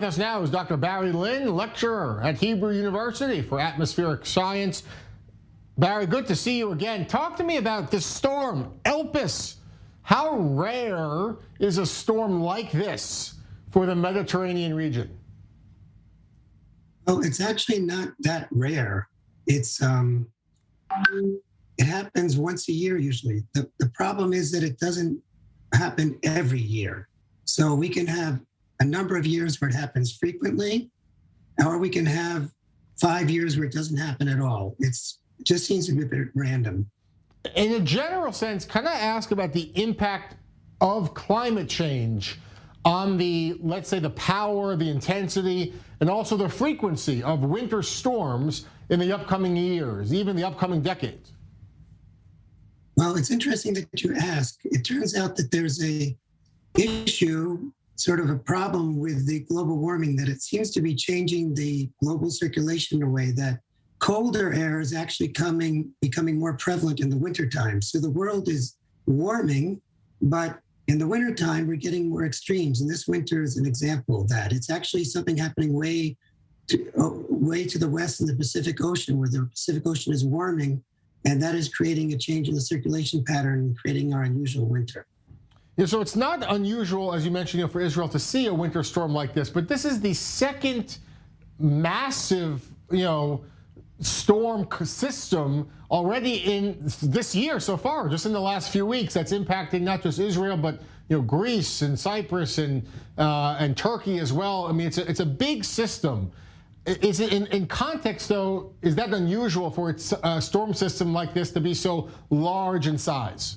With us now is Dr. Barry Lynn, lecturer at Hebrew University for atmospheric science. Barry, good to see you again. Talk to me about this storm, Elpis. How rare is a storm like this for the Mediterranean region? Oh, it's actually not that rare. It happens once a year usually. The problem is that it doesn't happen every year. So we can have a number of years where it happens frequently, or we can have 5 years where it doesn't happen at all. It just seems to be a bit random. In a general sense, can I ask about the impact of climate change on let's say, the power, the intensity, and also the frequency of winter storms in the upcoming years, even the upcoming decades? Well, it's interesting that you ask. It turns out that there's a issue, sort of a problem with the global warming, that it seems to be changing the global circulation in a way that colder air is actually becoming more prevalent in the wintertime. So the world is warming, but in the wintertime, we're getting more extremes. And this winter is an example of that. It's actually something happening way to the west in the Pacific Ocean, where the Pacific Ocean is warming, and that is creating a change in the circulation pattern and creating our unusual winter. Yeah, so it's not unusual, as you mentioned, for Israel to see a winter storm like this, but this is the second massive, storm system already in this year so far, just in the last few weeks, that's impacting not just Israel, but Greece and Cyprus and Turkey as well. I mean, it's a big system. Is it in context, though? Is that unusual for a storm system like this to be so large in size?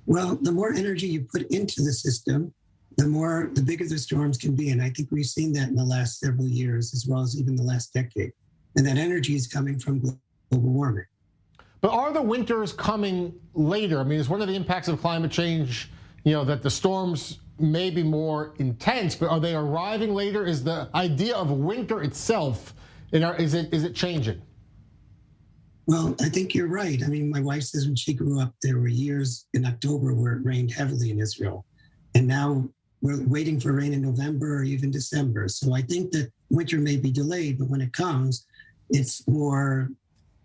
Well, the more energy you put into the system, the bigger the storms can be. And I think we've seen that in the last several years, as well as even the last decade. And that energy is coming from global warming. But are the winters coming later? I mean, is one of the impacts of climate change, that the storms may be more intense, but are they arriving later? Is the idea of winter itself, is it changing? Well, I think you're right. I mean, my wife says when she grew up, there were years in October where it rained heavily in Israel. And now we're waiting for rain in November or even December. So I think that winter may be delayed, but when it comes, it's more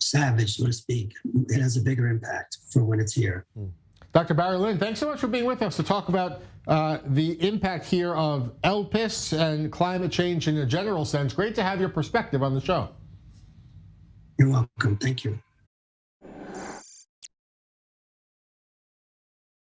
savage, so to speak. It has a bigger impact for when it's here. Dr. Barry Lynn, thanks so much for being with us to talk about the impact here of Elpis and climate change in a general sense. Great to have your perspective on the show. You're welcome. Thank you.